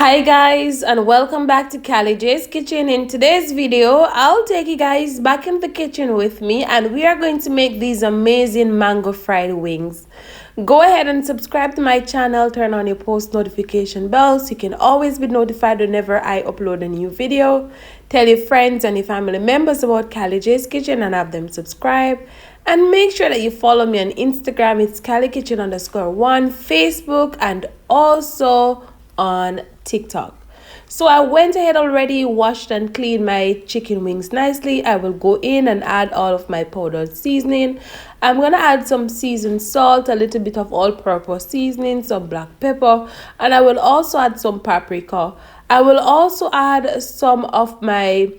Hi guys, and welcome back to Callie J's Kitchen. In today's video, I'll take you guys back in the kitchen with me and we are going to make these amazing mango fried wings. Go ahead and subscribe to my channel, turn on your post notification bell so you can always be notified whenever I upload a new video. Tell your friends and your family members about Callie J's Kitchen and have them subscribe. And make sure that you follow me on Instagram. It's CallieKitchen_1, Facebook, and also on TikTok. So I went ahead already, washed and cleaned my chicken wings nicely. I will go in and add all of my powdered seasoning. I'm gonna add some seasoned salt, a little bit of all-purpose seasoning, some black pepper, and I will also add some paprika. I will also add some of my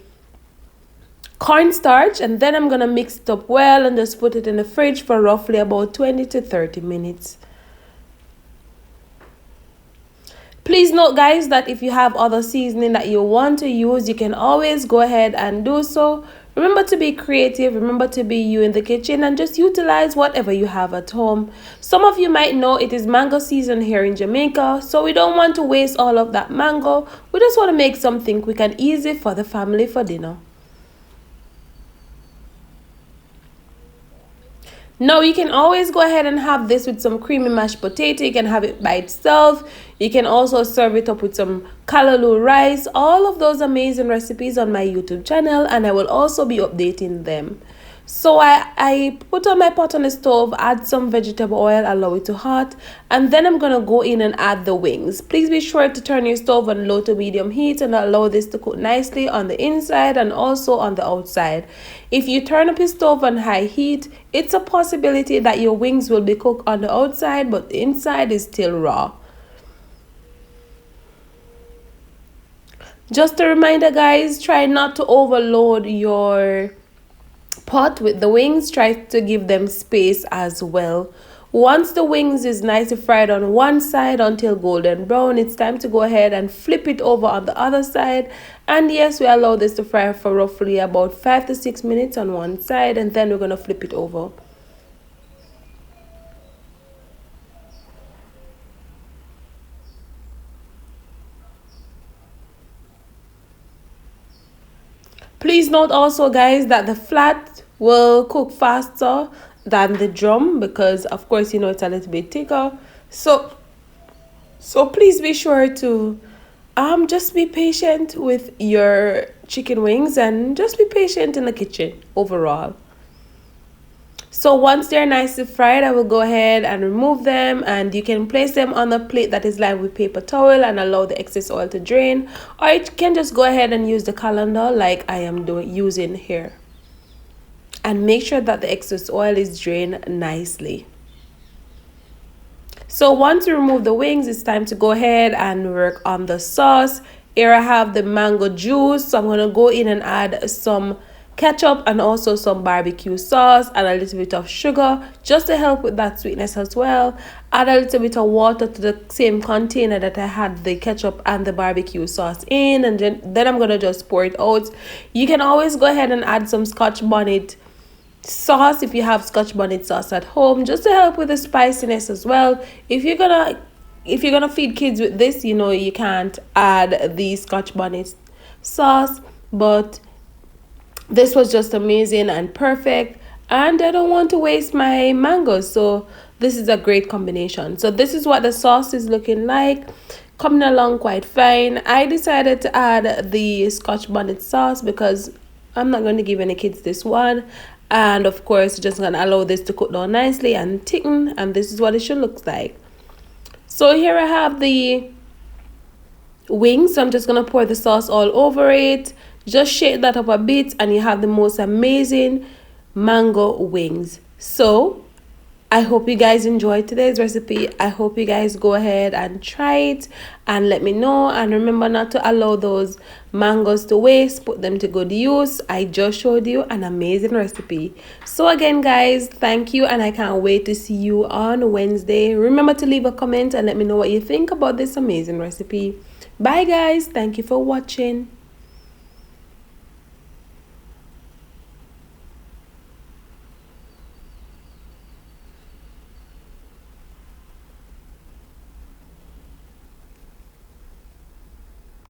cornstarch, and then I'm gonna mix it up well and just put it in the fridge for roughly about 20 to 30 minutes. Please note guys that if you have other seasoning that you want to use, you can always go ahead and do so. Remember to be creative, remember to be you in the kitchen, and just utilize whatever you have at home. Some of you might know it is mango season here in Jamaica, so we don't want to waste all of that mango. We just want to make something quick and easy for the family for dinner. Now you can always go ahead and have this with some creamy mashed potato. You can have it by itself. You can also serve it up with some callaloo rice. All of those amazing recipes on my YouTube channel, and I will also be updating them. So I put on my pot on the stove, add some vegetable oil, allow it to hot, and then I'm gonna go in and add the wings. Please be sure to turn your stove on low to medium heat and allow this to cook nicely on the inside and also on the outside. If you turn up your stove on high heat, it's a possibility that your wings will be cooked on the outside but the inside is still raw. Just a reminder guys, try not to overload your pot with the wings. Try to give them space as well. Once the wings is nicely fried on one side until golden brown, it's time to go ahead and flip it over on the other side. And yes, we allow this to fry for roughly about 5 to 6 minutes on one side, and then we're going to flip it over. Please note also guys that the flat will cook faster than the drum because of course you know it's a little bit thicker. So please be sure to just be patient with your chicken wings and just be patient in the kitchen overall. So once they're nicely fried, I will go ahead and remove them, and you can place them on a plate that is lined with paper towel and allow the excess oil to drain, or you can just go ahead and use the colander like I am using here. And make sure that the excess oil is drained nicely. So once you remove the wings, it's time to go ahead and work on the sauce. Here I have the mango juice, so I'm going to go in and add some ketchup and also some barbecue sauce and a little bit of sugar just to help with that sweetness as well. Add a little bit of water to the same container that I had the ketchup and the barbecue sauce in, and then I'm going to just pour it out. You can always go ahead and add some Scotch bonnet sauce if you have Scotch bonnet sauce at home, just to help with the spiciness as well. If you're gonna feed kids with this, you know you can't add the Scotch bonnet sauce, but this was just amazing and perfect, and I don't want to waste my mangoes, so this is a great combination. So this is what the sauce is looking like, coming along quite fine. I decided to add the Scotch bonnet sauce because I'm not going to give any kids this one, and of course just gonna allow this to cook down nicely and thicken, and this is what it should look like. So here I have the wings, so I'm just gonna pour the sauce all over it. Just shake that up a bit and you have the most amazing mango wings. So I hope you guys enjoyed today's recipe. I hope you guys go ahead and try it and let me know. And remember not to allow those mangoes to waste. Put them to good use. I just showed you an amazing recipe. So again guys, thank you, and I can't wait to see you on Wednesday. Remember to leave a comment and let me know what you think about this amazing recipe. Bye guys. Thank you for watching.